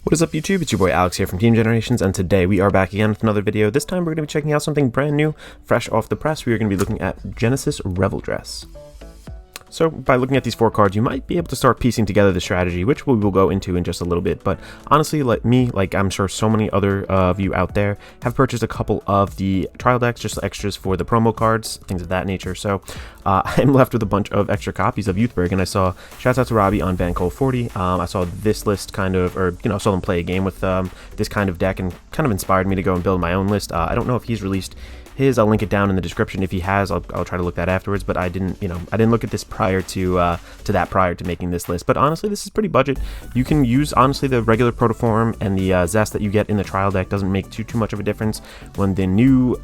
What is up YouTube, it's your boy Alex here from Team Generations, and today we are back again with another video. This time we're going to be checking out something brand new, fresh off the press. We are going to be looking at Genesis Revoldress. So by looking at these 4 cards, you might be able to start piecing together the strategy, which we will go into in just a little bit. But honestly, like me, like I'm sure so many other of you out there, have purchased a couple of the trial decks, just extras for the promo cards, things of that nature. So I'm left with a bunch of extra copies of Youthberg, and I saw, shouts out to Robbie on Bancole 40. I saw this list kind of, or you know, saw them play a game with this kind of deck, and kind of inspired me to go and build my own list. I don't know if he's released his. I'll link it down in the description. If he has, I'll try to look that afterwards, but I didn't, you know, I didn't look at this prior to making this list. But honestly, this is pretty budget. You can use, honestly, the regular Protoform and the Zest that you get in the trial deck doesn't make too much of a difference. When the new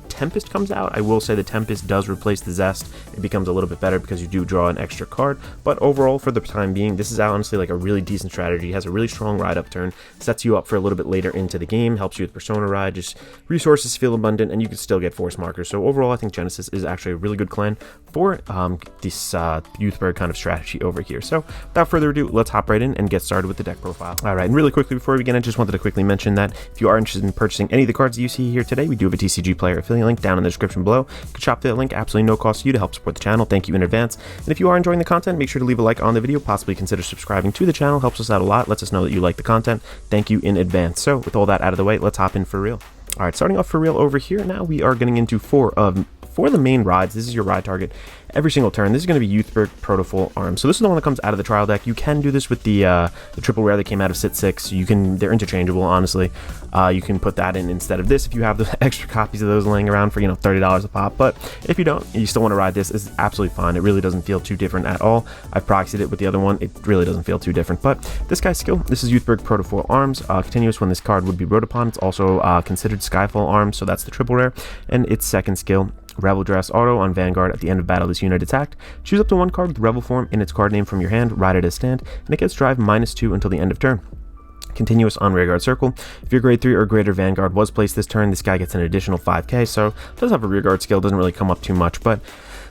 Tempest comes out, I will say the Tempest does replace the Zest. It becomes a little bit better because you do draw an extra card, but overall, for the time being, this is honestly like a really decent strategy. It has a really strong ride up turn, sets you up for a little bit later into the game, helps you with Persona Ride, just resources feel abundant, and you can still get force markers. So overall, I think Genesis is actually a really good clan for this Youthberg kind of strategy over here. So without further ado, let's hop right in and get started with the deck profile. All right, and really quickly before we begin, I just wanted to quickly mention that if you are interested in purchasing any of the cards that you see here today, we do have a TCG player affiliate link down in the description below. You can shop that link, absolutely no cost to you, to help support the channel. Thank you in advance. And if you are enjoying the content, make sure to leave a like on the video, possibly consider subscribing to the channel. Helps us out a lot, lets us know that you like the content. Thank you in advance. So with all that out of the way, let's hop in for real. All right, starting off for real over here, now we are getting into for the main rides. This is your ride target every single turn. This is going to be Youthberg Protofull Arms. So this is the one that comes out of the trial deck. You can do this with the triple rare that came out of Sit 6. You can, they're interchangeable, honestly. You can put that in instead of this if you have the extra copies of those laying around for, you know, $30 a pop. But if you don't, you still want to ride this, it's absolutely fine. It really doesn't feel too different at all. I've proxied it with the other one. It really doesn't feel too different. But this guy's skill, this is Youthberg Protofull Arms. Continuous when this card would be rode upon. It's also considered Skyfall Arms, so that's the triple rare. And its second skill, Revoldress auto on Vanguard. At the end of battle, this unit attacked. Choose up to 1 card with Revel form in its card name from your hand, ride it as stand, and it gets drive -2 until the end of turn. Continuous on Rearguard Circle. If your grade 3 or greater Vanguard was placed this turn, this guy gets an additional 5k, so it does have a rearguard skill, doesn't really come up too much, but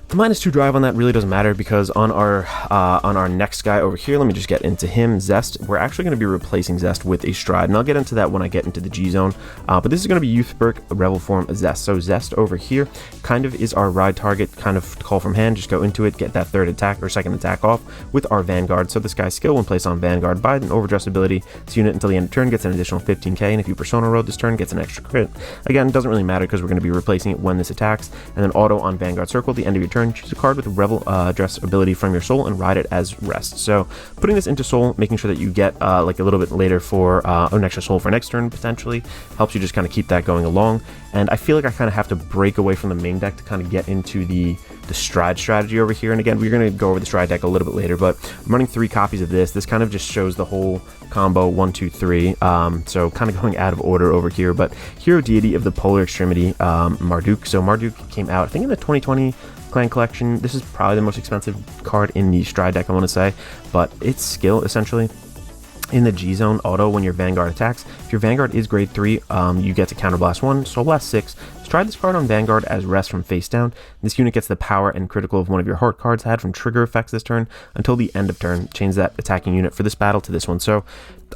the -2 drive on that really doesn't matter because on our next guy over here, let me just get into him, Zest. We're actually going to be replacing Zest with a Stride, and I'll get into that when I get into the G zone. But this is going to be Youthberg Revel form Zest. So Zest over here kind of is our ride target, kind of call from hand. Just go into it, get that third attack or second attack off with our Vanguard. So this guy's skill, when placed on Vanguard by an Overdress ability, this unit until the end of turn gets an additional 15k, and if you Persona Road this turn, gets an extra crit. Again, it doesn't really matter because we're going to be replacing it when this attacks. And then auto on Vanguard Circle, at the end of your turn, choose a card with Revoldress ability from your soul and ride it as rest. So putting this into soul, making sure that you get like a little bit later for an extra soul for next turn potentially, helps you just kind of keep that going along. And I feel like I kind of have to break away from the main deck to kind of get into the Stride strategy over here. And again, we're going to go over the Stride deck a little bit later, but I'm running 3 copies of this. This kind of just shows the whole combo 1, 2, 3. So kind of going out of order over here, but Hero Deity of the Polar Extremity, Marduk. So Marduk came out, I think, in the 2020 Clan Collection. This is probably the most expensive card in the Stride deck, I want to say, but its skill essentially in the G zone auto when your Vanguard attacks. If your Vanguard is grade 3, you get to counterblast 1, soul blast 6. Stride this card on Vanguard as rest from face down. This unit gets the power and critical of one of your heart cards had from trigger effects this turn until the end of turn. Change that attacking unit for this battle to this one. So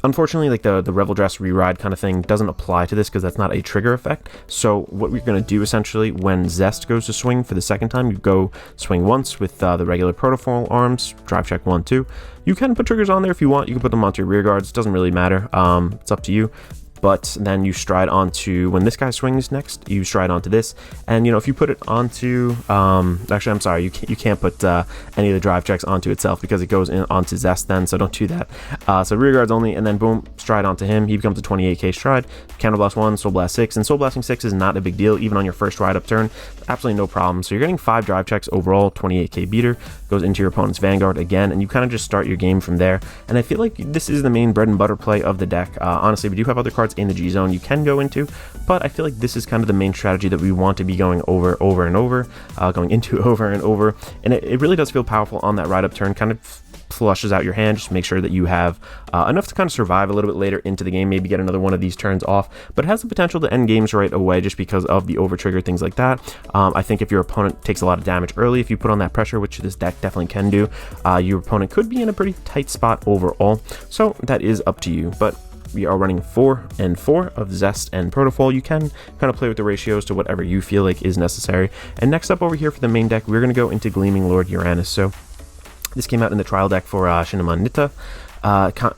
unfortunately, like the Revoldress re-ride kind of thing doesn't apply to this because that's not a trigger effect. So what we're going to do essentially when Zest goes to swing for the second time, you go swing once with the regular Protoform Arms, drive check 1, 2. You can put triggers on there if you want. You can put them onto your rear guards. It doesn't really matter. It's up to you. But then you stride onto, when this guy swings next, you stride onto this, and you know, if you put it onto, actually I'm sorry, you can't put any of the drive checks onto itself because it goes in onto Zest then, so don't do that. So rear guards only, and then boom, stride onto him, he becomes a 28k stride, counterblast 1, soul blast 6, and soul blasting 6 is not a big deal, even on your first ride up turn, absolutely no problem. So you're getting 5 drive checks overall, 28k beater, goes into your opponent's Vanguard again, and you kind of just start your game from there. And I feel like this is the main bread and butter play of the deck. Honestly, we do have other cards in the G zone you can go into, but I feel like this is kind of the main strategy that we want to be going over and over, and it really does feel powerful on that ride up turn. Kind of flushes out your hand, just make sure that you have enough to kind of survive a little bit later into the game, maybe get another one of these turns off, but it has the potential to end games right away just because of the over trigger, things like that. I think if your opponent takes a lot of damage early, if you put on that pressure, which this deck definitely can do, your opponent could be in a pretty tight spot overall, so that is up to you. But we are running 4 and 4 of Zest and Protofall. You can kind of play with the ratios to whatever you feel like is necessary. And next up over here for the main deck, we're going to go into Gleaming Lord Uranus. So this came out in the trial deck for Shinama Nita.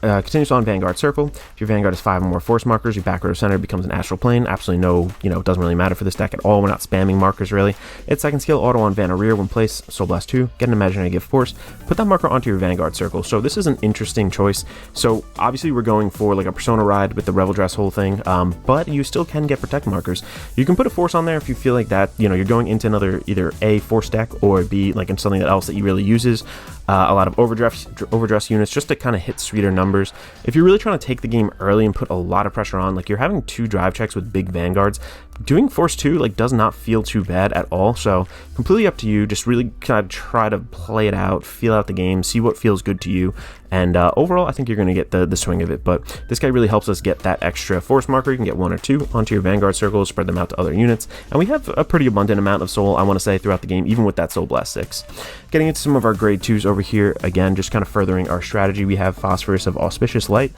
Continues on Vanguard Circle. If your Vanguard is 5 or more force markers, your back row center becomes an astral plane. Absolutely no, it doesn't really matter for this deck at all. We're not spamming markers really. Its second skill, auto on Van or Rear when placed, Soul Blast 2, get an imaginary gift force, put that marker onto your Vanguard Circle. So this is an interesting choice. So obviously we're going for like a Persona ride with the Revoldress whole thing, but you still can get protect markers. You can put a force on there if you feel like that, you're going into another either A, force deck, or B, like in something else that you really uses. A lot of overdress units just to kind of hit sweeter numbers. If you're really trying to take the game early and put a lot of pressure on, like you're having 2 drive checks with big Vanguards, doing force 2 like does not feel too bad at all. So completely up to you. Just really kind of try to play it out, feel out the game, see what feels good to you. And overall, I think you're going to get the swing of it. But this guy really helps us get that extra force marker. You can get 1 or 2 onto your Vanguard circles, spread them out to other units. And we have a pretty abundant amount of soul, I want to say, throughout the game, even with that Soul Blast 6. Getting into some of our grade 2s over here, again, just kind of furthering our strategy. We have Phosphorus of Auspicious Light.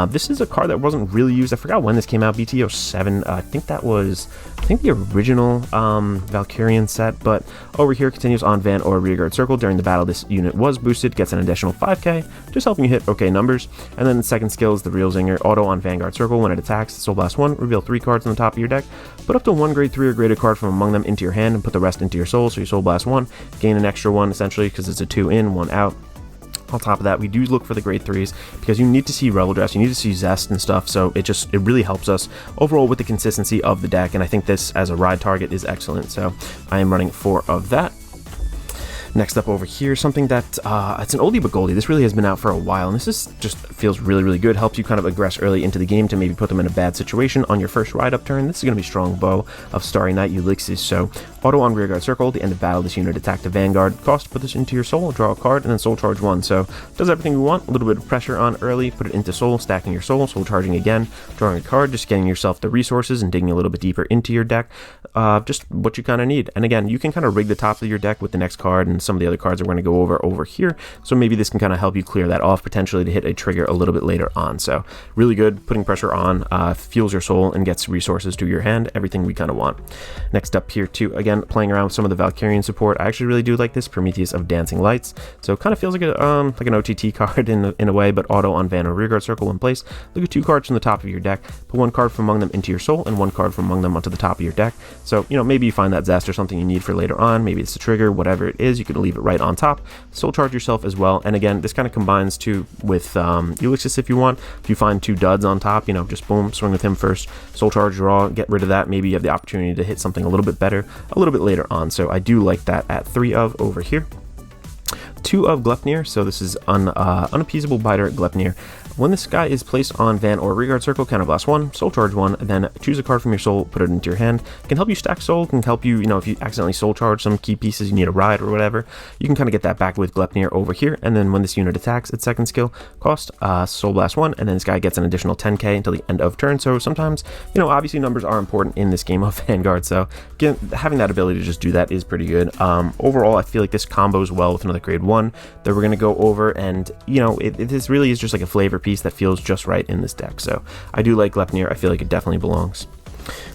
This is a card that wasn't really used. I forgot when this came out, BTO 7. I think that was, the original Valkyrian set. But over here, continues on Van or Rearguard Circle. During the battle, this unit was boosted, gets an additional 5k. Just helping you hit okay numbers. And then the second skill is the Real Zinger, auto on Vanguard Circle. When it attacks, Soul Blast 1, reveal 3 cards on the top of your deck, put up to 1 grade 3 or greater card from among them into your hand, and put the rest into your soul. So you Soul Blast 1, gain an extra 1 essentially because it's a 2 in, 1 out. On top of that, we do look for the grade 3s because you need to see Revoldress, you need to see Zest and stuff, so it really helps us overall with the consistency of the deck, and I think this as a ride target is excellent, so I am running 4 of that. Next up over here, something that, it's an oldie but goldie. This really has been out for a while, and this just feels really, really good. Helps you kind of aggress early into the game to maybe put them in a bad situation on your first ride-up turn. This is going to be Strong Bow of Starry Night Ulysses. So, auto on Rearguard Circle. At the end of battle, this unit attack the Vanguard. Cost, put this into your soul, draw a card, and then soul charge 1. So, does everything we want. A little bit of pressure on early, put it into soul, stacking your soul charging again, drawing a card, just getting yourself the resources and digging a little bit deeper into your deck. Just what you kind of need. And again, you can kind of rig the top of your deck with the next card and some of the other cards that we're going to go over here. So maybe this can kind of help you clear that off potentially to hit a trigger a little bit later on. So really good, putting pressure on, fuels your soul and gets resources to your hand, everything we kind of want. Next up here too, again, playing around with some of the Valkyrian support. I actually really do like this Prometheus of Dancing Lights. So it kind of feels like an OTT card in a way, but auto on Van or Rearguard Circle in place. Look at 2 cards from the top of your deck, put 1 card from among them into your soul and 1 card from among them onto the top of your deck. So, maybe you find that Zest or something you need for later on. Maybe it's a trigger, whatever it is, you can leave it right on top. Soul charge yourself as well. And again, this kind of combines too with Ulysses if you want. If you find 2 duds on top, just boom, swing with him first, soul charge, draw, get rid of that. Maybe you have the opportunity to hit something a little bit better a little bit later on. So I do like that at 3 of over here. 2 of Gleipnir, so this is Unappeasable Biter Gleipnir. When this guy is placed on Van or Rearguard Circle, counterblast 1, soul charge 1, then choose a card from your soul, put it into your hand. It can help you stack soul, can help you, if you accidentally soul charge some key pieces, you need a ride or whatever, you can kind of get that back with Gleipnir over here. And then when this unit attacks, its second skill, cost soul blast 1, and then this guy gets an additional 10k until the end of turn. So sometimes, obviously numbers are important in this game of Vanguard, so having that ability to just do that is pretty good. Overall, I feel like this combos well with another grade 1 that we're going to go over, and this really is just like a flavor piece that feels just right in this deck. So I do like Gleipnir. I feel like it definitely belongs.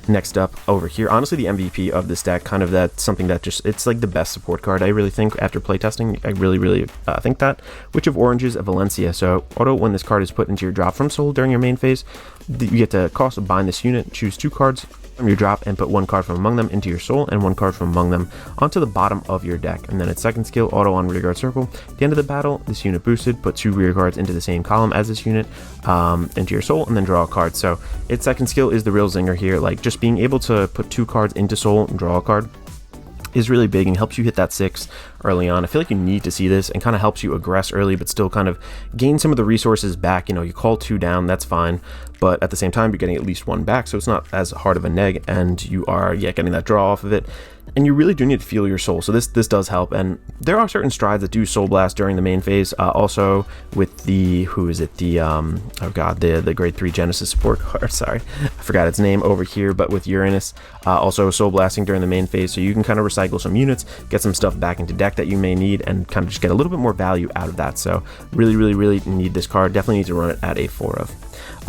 Next up over here, honestly the MVP of this deck, kind of that something that just, it's like the best support card, I really think. After playtesting, I really think that. Witch of Oranges of Valencia. So auto, when this card is put into your drop from soul during your main phase, you get to cost of bind this unit, choose 2 cards from your drop and put 1 card from among them into your soul and 1 card from among them onto the bottom of your deck. And then its second skill, auto on Rearguard Circle. At the end of the battle, this unit boosted, put 2 rear guards into the same column as this unit into your soul, and then draw a card. So its second skill is the real zinger here, like just being able to put 2 cards into soul and draw a card is really big and helps you hit that 6 early on. I feel like you need to see this, and kind of helps you aggress early but still kind of gain some of the resources back. You call 2 down, that's fine, but at the same time you're getting at least 1 back, so it's not as hard of a neg, and you are getting that draw off of it. And you really do need to feel your soul, so this does help. And there are certain strides that do soul blast during the main phase, also with the the grade 3 Genesis support card, sorry, I forgot its name over here, but with Uranus, also soul blasting during the main phase, so you can kind of recycle some units, get some stuff back into deck that you may need, and kind of just get a little bit more value out of that. So really need this card, definitely need to run it at a 4 of.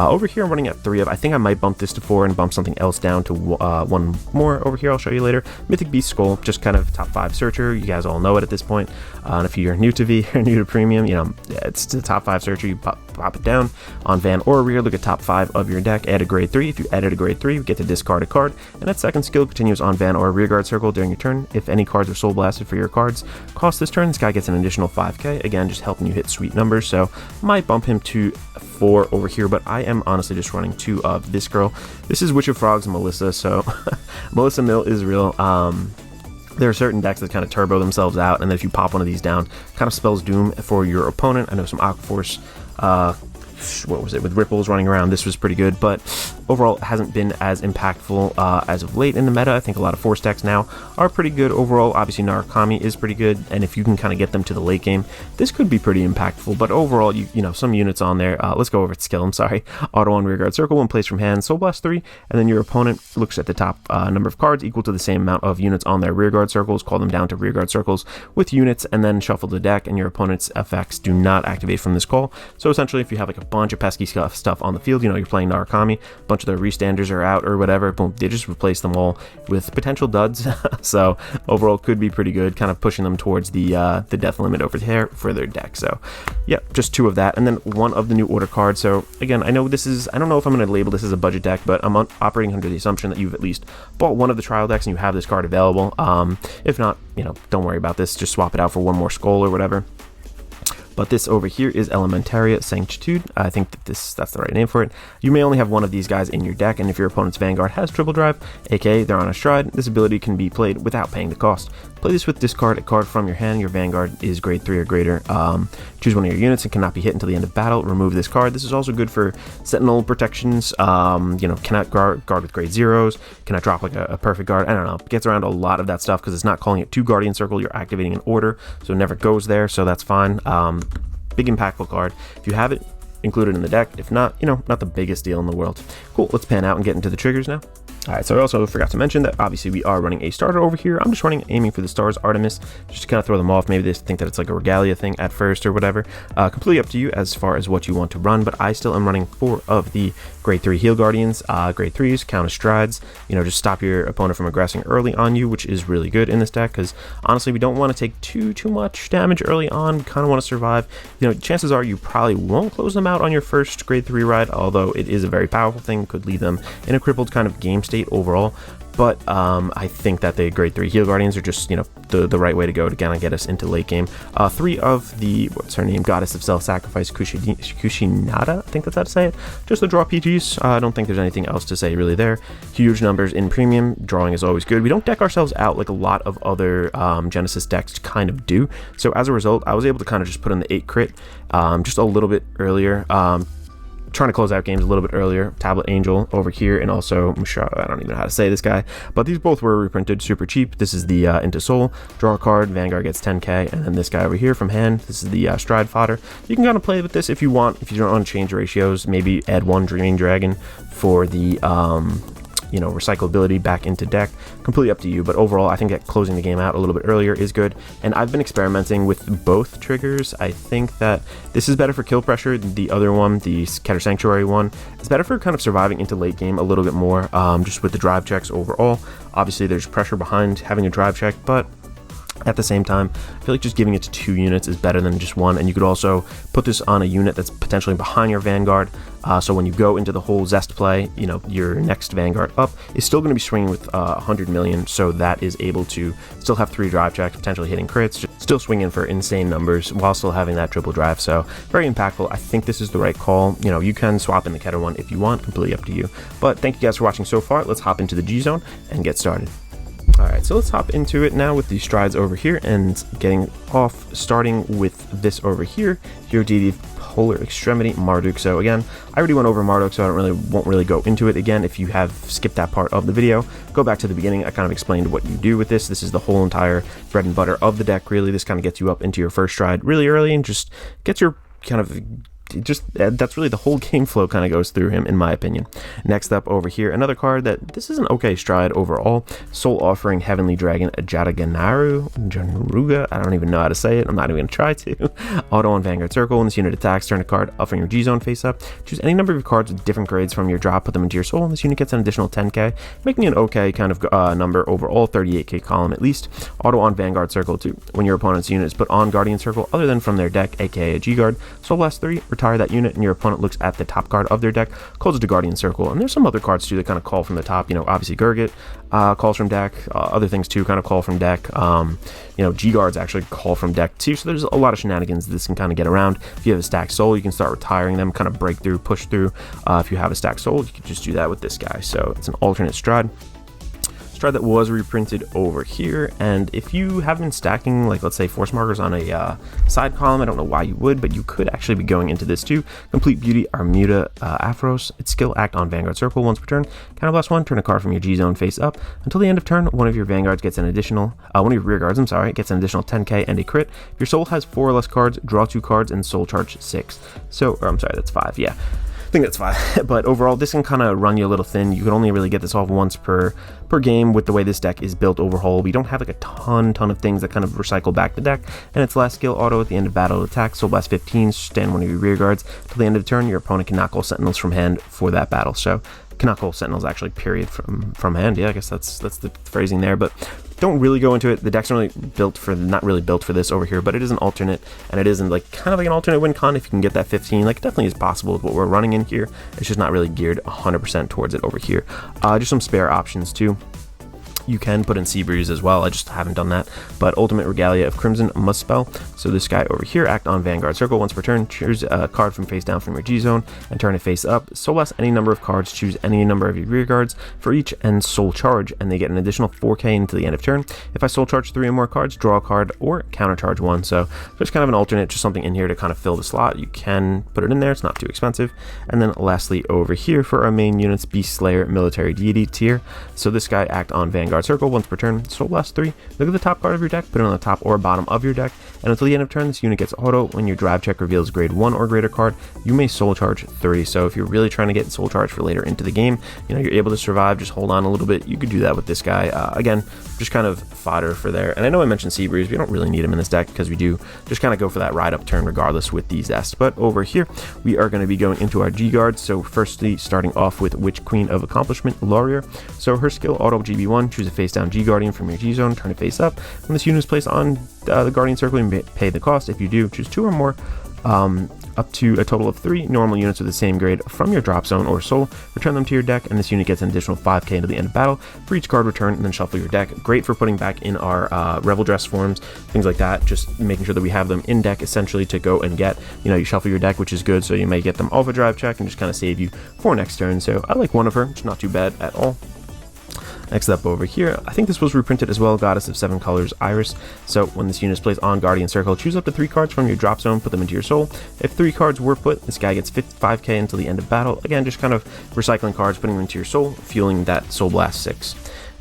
Over here, I'm running at 3 of. I think I might bump this to 4 and bump something else down to 1 more over here. I'll show you later. Mythic Beast Skull, just kind of top 5 searcher. You guys all know it at this point. And if you're new to V or new to Premium, you know, it's the top 5 searcher. You pop it down on Van or Rear. Look at top 5 of your deck. Add a grade 3. If you added a grade 3, you get to discard a card. And that second skill continues on Van or Rear Guard Circle during your turn. If any cards are soul blasted for your cards cost this turn, this guy gets an additional 5k. Again, just helping you hit sweet numbers. So might bump him to 4 over here, but I am honestly just running 2 of this girl. This is Witch of Frogs Melissa, so Melissa Mill is real. There are certain decks that kind of turbo themselves out, and then if you pop one of these down, kind of spells doom for your opponent. I know some Aquaforce, what was it, with Ripples running around, this was pretty good, but overall it hasn't been as impactful as of late in the meta. I think a lot of Force decks now are pretty good overall. Obviously Narukami is pretty good, and if you can kind of get them to the late game, this could be pretty impactful. But overall, you know, some units on there. Let's go over its skill. I'm sorry. Auto on Rear Guard Circle when placed from hand, Soul Blast 3, and then your opponent looks at the top number of cards equal to the same amount of units on their Rear Guard Circles, call them down to Rear Guard Circles with units, and then shuffle the deck, and your opponent's effects do not activate from this call. So essentially, if you have like a bunch of pesky stuff on the field, you know, you're playing Narukami, a bunch of their restanders are out or whatever, boom, they just replace them all with potential duds. So overall could be pretty good, kind of pushing them towards the death limit over there for their deck. So yeah, just 2 of that, and then 1 of the new order cards. So again, I know this is, I don't know if I'm going to label this as a budget deck, but I'm operating under the assumption that you've at least bought one of the trial decks and you have this card available. If not, you know, don't worry about this, just swap it out for 1 more skull or whatever. But this over here is Elementaria Sanctitude. I think that that's the right name for it. You may only have 1 of these guys in your deck, and if your opponent's Vanguard has triple drive, aka they're on a stride, this ability can be played without paying the cost. Play this with discard a card from your hand. Your Vanguard is grade 3 or greater. Choose one of your units and cannot be hit until the end of battle. Remove this card. This is also good for Sentinel protections. You know, cannot guard with grade 0s, cannot drop like a perfect guard. I don't know. It gets around a lot of that stuff because it's not calling it to Guardian Circle. You're activating an order, so it never goes there, so that's fine. Big impactful card. If you have it, include it in the deck. If not, you know, not the biggest deal in the world. Cool, let's pan out and get into the triggers now. Alright, so I also forgot to mention that obviously we are running a starter over here. I'm just aiming for the stars Artemis, just to kind of throw them off. Maybe they think that it's like a Regalia thing at first or whatever. Completely up to you as far as what you want to run, but I still am running 4 of the grade 3 Heal Guardians. Grade 3s, counter strides, you know, just stop your opponent from aggressing early on you, which is really good in this deck, because honestly we don't want to take too much damage early on. We kind of want to survive. You know, chances are you probably won't close them out on your first grade 3 ride, although it is a very powerful thing, could leave them in a crippled kind of game state overall. But I think that the grade 3 Heal Guardians are just, you know, the right way to go to kind of get us into late game. 3 of the, what's her name, Goddess of Self-Sacrifice, Kushinada, I think that's how to say it. Just the draw PGs. I don't think there's anything else to say really there. Huge numbers in Premium. Drawing is always good. We don't deck ourselves out like a lot of other Genesis decks kind of do. So as a result, I was able to kind of just put in the 8 crit just a little bit earlier. Trying to close out games a little bit earlier. Tablet Angel over here, and also I don't even know how to say this guy, but these both were reprinted super cheap. This is the Into Soul, draw a card, Vanguard gets 10k, and then this guy over here from hand, this is the Stride Fodder. You can kind of play with this if you want. If you don't want to change ratios, maybe add 1 Dreaming Dragon for the you know, recyclability back into deck. Completely up to you, but overall I think that closing the game out a little bit earlier is good, and I've been experimenting with both triggers. I think that this is better for kill pressure. The other one, the Keter Sanctuary one, is better for kind of surviving into late game a little bit more, just with the drive checks overall. Obviously there's pressure behind having a drive check, but at the same time, I feel like just giving it to 2 units is better than just 1, and you could also put this on a unit that's potentially behind your Vanguard, so when you go into the whole Zest play, you know, your next Vanguard up is still going to be swinging with 100 million, so that is able to still have 3 drive checks, potentially hitting crits, still swinging for insane numbers while still having that triple drive. So very impactful. I think this is the right call. You know, you can swap in the Keter one if you want, completely up to you. But thank you guys for watching so far. Let's hop into the G Zone and get started. Alright, so let's hop into it now with the strides over here and getting off, starting with this over here, Hero Deity Polar Extremity, Marduk. So again, I already went over Marduk, so I won't really go into it again. If you have skipped that part of the video, go back to the beginning. I kind of explained what you do with this. This is the whole entire bread and butter of the deck, really. This kind of gets you up into your first stride really early and just gets your kind of that's really the whole game flow kind of goes through him, in my opinion. Next up over here, another card that this is an okay stride overall. Soul Offering Heavenly Dragon Jaruga. I don't even know how to say it. I'm not even going to try to. Auto on Vanguard Circle. When this unit attacks, turn a card up from your G zone face up. Choose any number of your cards with different grades from your drop, put them into your soul, and this unit gets an additional 10k, making an okay kind of number overall, 38k column at least. Auto on Vanguard Circle too. When your opponent's unit is put on Guardian Circle other than from their deck, aka a G guard, Soul Blast 3, retire that unit, and your opponent looks at the top card of their deck, calls it to Guardian Circle. And there's some other cards too that kind of call from the top, obviously Gurgit calls from deck, other things too kind of call from deck, G guards actually call from deck too, so there's a lot of shenanigans this can kind of get around. If you have a stacked soul, you can start retiring them, kind of break through, push through. If you have a stacked soul, you can just do that with this guy. So it's an alternate stride that was reprinted over here. And if you have been stacking, like, let's say force markers on a side column, I don't know why you would, but you could actually be going into this too. Complete Beauty Armuda Aphros. Its skill: act on Vanguard Circle once per turn. Counterblast 1, turn a card from your G zone face up. Until the end of turn, one of your vanguards gets an additional, one of your rear guards, gets an additional 10k and a crit. If your soul has 4 or less cards, draw 2 cards and soul charge 6. So, or I'm sorry, that's 5, yeah. I think that's 5, but overall this can kind of run you a little thin. You can only really get this off once per game with the way this deck is built overall. We don't have like a ton of things that kind of recycle back the deck, and its last skill: auto at the end of battle attack, Soul Blast 15, stand one of your rear guards. Till the end of the turn, your opponent cannot call Sentinels from hand for that battle. So cannot call Sentinels actually, period, from hand. Yeah, I guess that's the phrasing there, but don't really go into it. The deck's not really built for this over here, but it is an alternate, and it isn't like kind of like an alternate win con if you can get that 15. Like, it definitely is possible with what we're running in here. It's just not really geared 100% towards it over here. Just some spare options too. You can put in Sea Breeze as well, I just haven't done that. But Ultimate Regalia of Crimson must spell. So this guy over here, act on Vanguard Circle once per turn, choose a card from face down from your G zone and turn it face up. Soul Blast any number of cards, choose any number of your rear guards for each, and Soul Charge, and they get an additional 4k into the end of turn. If I Soul Charge 3 or more cards, draw a card or counter charge 1. So there's kind of an alternate, just something in here to kind of fill the slot. You can put it in there, it's not too expensive. And then lastly over here for our main units, Beast Slayer Military Deity tier. So this guy, act on Vanguard Circle once per turn, Soul Blast 3, look at the top card of your deck, put it on the top or bottom of your deck, and until the end of turn, this unit gets auto. When your drive check reveals grade 1 or greater card, you may Soul Charge 3. So if you're really trying to get Soul Charge for later into the game, you're able to survive, just hold on a little bit, you could do that with this guy. Again, just kind of fodder for there. And I know I mentioned Sea Breeze, we don't really need him in this deck because we do just kind of go for that ride up turn regardless with these Ests. But over here, we are going to be going into our G guards. So firstly, starting off with Witch Queen of Accomplishment, Laurier. So her skill: auto GB1, choose a face down G Guardian from your G zone, turn it face up. When this unit is placed on the Guardian Circle, you may pay the cost. If you do, choose 2 or more, up to a total of 3 normal units with the same grade from your drop zone or soul, return them to your deck, and this unit gets an additional 5k into the end of battle for each card return, and then shuffle your deck. Great for putting back in our Revoldress forms, things like that, just making sure that we have them in deck essentially to go and get. You shuffle your deck, which is good, so you may get them off a drive check and just kind of save you for next turn. So I like one of her, it's not too bad at all. Next up over here, I think this was reprinted as well, Goddess of 7 Colors, Iris. So when this unit is placed on Guardian Circle, choose up to 3 cards from your drop zone, put them into your soul. If 3 cards were put, this guy gets 5k until the end of battle. Again, just kind of recycling cards, putting them into your soul, fueling that Soul Blast 6.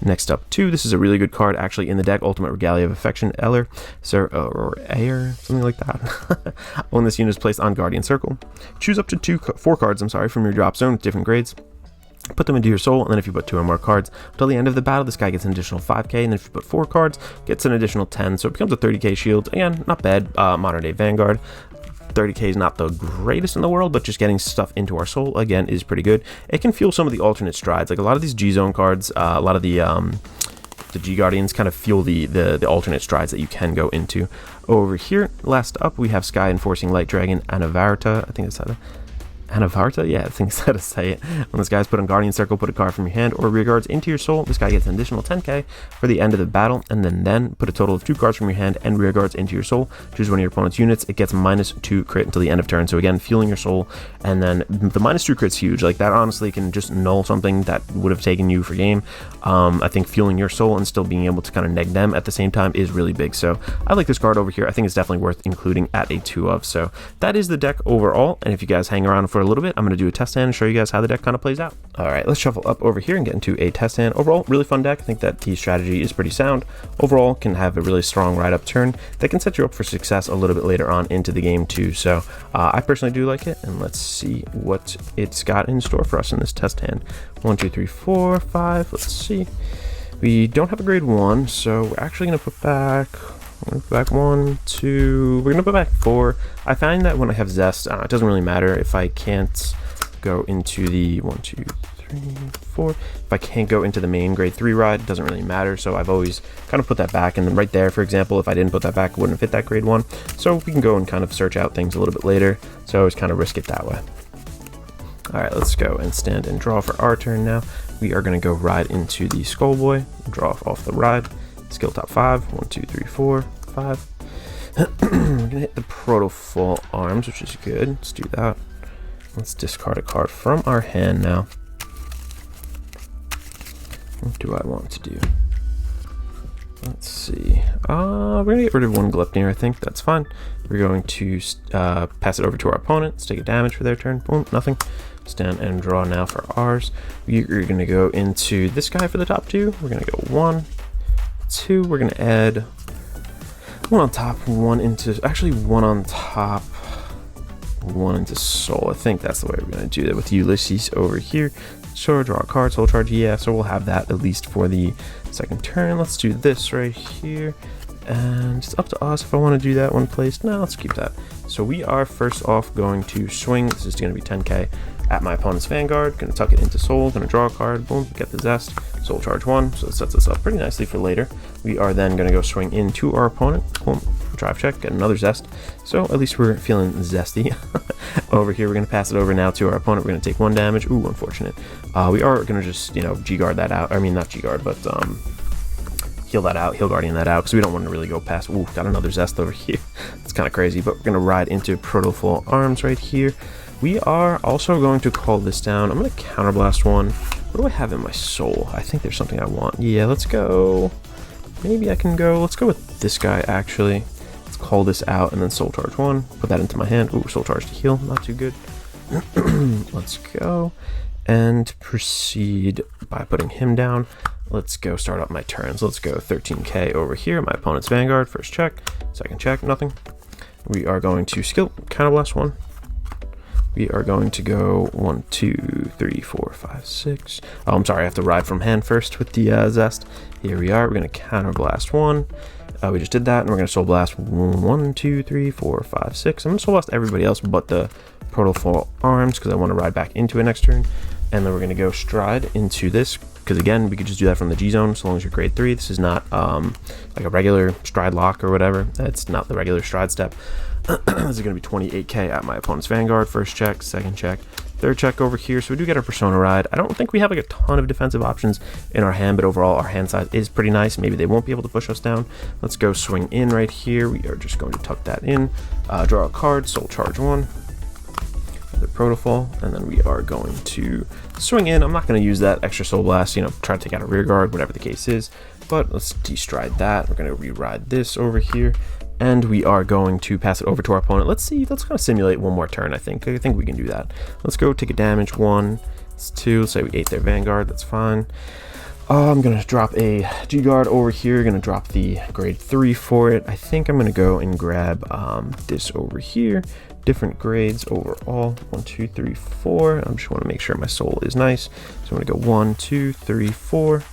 Next up, too, this is a really good card actually in the deck, Ultimate Regalia of Affection, Eller, or Ayer, something like that. When this unit is placed on Guardian Circle, choose up to 4 cards, from your drop zone with different grades. Put them into your soul, and then if you put 2 or more cards until the end of the battle, this guy gets an additional 5k, and then if you put 4 cards, gets an additional 10, so it becomes a 30k shield. Again, not bad. Modern day Vanguard, 30k is not the greatest in the world, but just getting stuff into our soul again is pretty good. It can fuel some of the alternate strides, like a lot of these G zone cards, a lot of the G Guardians kind of fuel the alternate strides that you can go into. Over here, last up, we have Sky Enforcing Light Dragon Anavarta. I think that's how to Anavarta? Yeah, I think that's how to say it. When this guy's put on Guardian Circle, put a card from your hand or rear guards into your soul. This guy gets an additional 10k for the end of the battle, and then put a total of 2 cards from your hand and rear guards into your soul. Choose one of your opponent's units. It gets -2 crit until the end of turn. So again, fueling your soul, and then the -2 crit's huge. Like, that honestly can just null something that would have taken you for game. I think fueling your soul and still being able to kind of neg them at the same time is really big. So I like this card over here. I think it's definitely worth including at a 2 of. So that is the deck overall, and if you guys hang around for for a little bit. I'm going to do a test hand and show you guys how the deck kind of plays out. All right, let's shuffle up over here and get into a test hand. Overall, really fun deck. I think that the strategy is pretty sound. Overall, can have a really strong ride-up turn that can set you up for success a little bit later on into the game too. So I personally do like it, and let's see what it's got in store for us in this test hand. 1, 2, 3, 4, 5. Let's see. We don't have a grade 1, so we're actually going to put back... We're going to put back 1, 2, we're going to put back 4. I find that when I have Zest, it doesn't really matter if I can't go into the 1, 2, 3, 4. If I can't go into the main grade 3 ride, it doesn't really matter. So I've always kind of put that back. And then right there, for example, if I didn't put that back, it wouldn't fit that grade 1. So we can go and kind of search out things a little bit later. So I always kind of risk it that way. All right, let's go and stand and draw for our turn now. We are going to go ride into the Skullboy, draw off the ride. Skill top 5, 1, 2, 3, 4, 5. We're gonna hit the Protofall Arms, which is good. Let's do that. Let's discard a card from our hand now. What do I want to do? Let's see. We're gonna get rid of 1 Gleipnir, I think. That's fine. We're going to pass it over to our opponent. Let's take a damage for their turn. Boom, nothing. Stand and draw now for ours. We're gonna go into this guy for the top 2. We're gonna go 1, 2. We're gonna add 1 on top, 1 into, actually 1 on top, 1 into Soul. I think that's the way we're gonna do that with Ulysses over here. Sure, draw a card, Soul Charge, yeah, so we'll have that at least for the second turn. Let's do this right here, and it's up to us if I want to do that one placed. No, let's keep that. So we are first off going to swing. This is going to be 10k at my opponent's Vanguard. Going to tuck it into Soul, going to draw a card, boom, get the Zest, Soul Charge 1, so it sets us up pretty nicely for later. We are then going to go swing into our opponent, boom, drive check, get another Zest, so at least we're feeling zesty. Over here, we're going to pass it over now to our opponent. We're going to take 1 damage, ooh, unfortunate. We are going to just, you know, G-Guard that out, I mean, not G-Guard, but heal that out, heal Guardian that out, because we don't want to really go past. Ooh, got another Zest over here. It's kind of crazy, but we're going to ride into Protofall Arms right here. We are also going to call this down. I'm going to counterblast 1. What do I have in my Soul? I think there's something I want. Yeah, let's go. Maybe I can go. Let's go with this guy, actually. Let's call this out and then Soul Charge 1. Put that into my hand. Ooh, Soul Charge to heal. Not too good. Let's go and proceed by putting him down. Let's go start up my turns. Let's go 13k over here. My opponent's Vanguard. First check. Second check. Nothing. We are going to skill counterblast 1. We are going to go 1, 2, 3, 4, 5, 6. Oh, I'm sorry, I have to ride from hand first with the Zest. Here we are. We're going to counterblast 1. We just did that, and we're going to soul blast 1, 2, 3, 4, 5, 6. I'm going to soul blast everybody else but the Protofall Arms because I want to ride back into it next turn. And then we're going to go stride into this because, again, we could just do that from the G zone so long as you're grade 3. This is not like a regular stride lock or whatever. It's not the regular stride step. This is going to be 28k at my opponent's Vanguard. First check, second check, third check over here. So we do get our Persona ride. I don't think we have like a ton of defensive options in our hand, but overall our hand size is pretty nice. Maybe they won't be able to push us down. Let's go swing in right here. We are just going to tuck that in, draw a card, Soul Charge 1, another Protofall, and then we are going to swing in. I'm not going to use that extra Soul Blast, you know, try to take out a rear guard, whatever the case is, but let's destride that. We're going to re-ride this over here. And we are going to pass it over to our opponent. Let's see, let's kind of simulate one more turn, I think we can do that. Let's go take a damage, 1, it's 2, let's say we ate their Vanguard, that's fine. I'm gonna drop a G-Guard over here, gonna drop the grade 3 for it. I think I'm gonna go and grab this over here. Different grades overall, 1, 2, 3, 4. I just wanna make sure my soul is nice. So I'm gonna go 1, 2, 3, 4.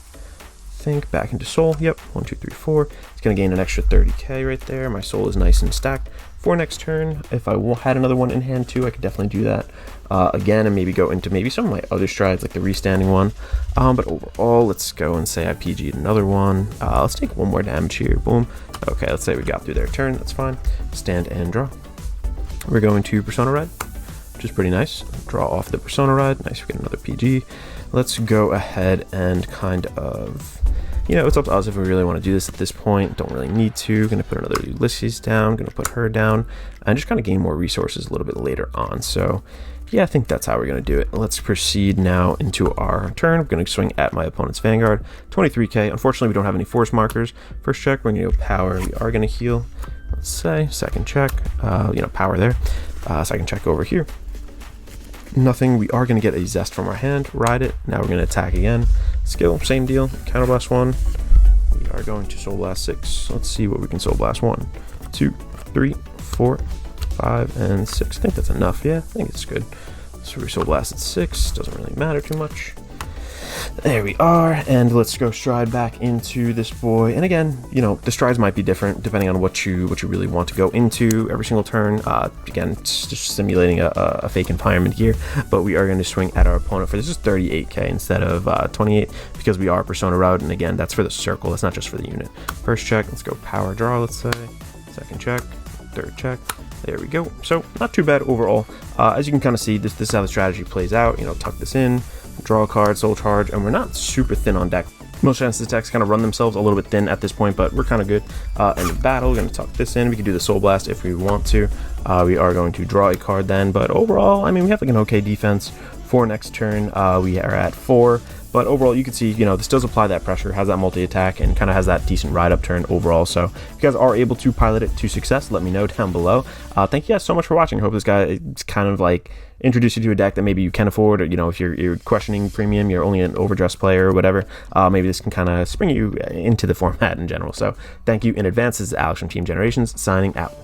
Think back into soul. Yep, 1, 2, 3, 4. It's gonna gain an extra 30k right there. My soul is nice and stacked for next turn. If I had another one in hand too, I could definitely do that again and maybe go into maybe some of my other strides like the restanding one. But overall, let's go and say I PG'd another one. Let's take 1 more damage here. Boom. Okay, let's say we got through their turn. That's fine. Stand and draw. We're going to Persona Ride, which is pretty nice. Draw off the Persona Ride. Nice, we get another PG. Let's go ahead and kind of, you know, it's up to us if we really want to do this at this point. Don't really need to. Gonna put another Ulysses down, gonna put her down, and just kind of gain more resources a little bit later on. So yeah, I think that's how we're gonna do it. Let's proceed now into our turn. I'm gonna swing at my opponent's Vanguard, 23k. Unfortunately, we don't have any force markers. First check, we're gonna go power. We are gonna heal. Let's say second check, you know, power there. Second check over here. nothing. We are going to get a Zest from our hand, ride it. Now we're going to attack again. Skill, same deal. Counterblast 1. We are going to Soul Blast 6. Let's see what we can Soul Blast. 1, 2, 3, 4, 5, and 6. I think that's enough. Yeah, I think it's good. So we Soul Blasted 6. Doesn't really matter too much. There we are, and let's go stride back into this boy. And again, you know, the strides might be different depending on what you really want to go into every single turn. Again, it's just simulating a fake environment here, but we are going to swing at our opponent for this is 38k instead of 28 because we are Persona route, and again, that's for the circle. That's not just for the unit. First check, let's go power draw. Let's say second check, third check. There we go. So not too bad overall. As you can kind of see, this is how the strategy plays out. You know, tuck this in, draw a card, soul charge, and we're not super thin on deck. Most Genesis decks kind of run themselves a little bit thin at this point, but we're kind of good. In the battle, we're going to tuck this in. We can do the Soul Blast if we want to. We are going to draw a card then, but overall, I mean, we have like an okay defense for next turn. We are at 4. But overall, you can see, you know, this does apply that pressure, has that multi-attack, and kind of has that decent ride-up turn overall. So if you guys are able to pilot it to success, let me know down below. Thank you guys so much for watching. I hope this guy is kind of like introduce you to a deck that maybe you can afford, or, you know, if you're questioning premium, you're only an overdressed player or whatever, maybe this can kind of spring you into the format in general. So thank you in advance. This is Alex from Team Generations, signing out.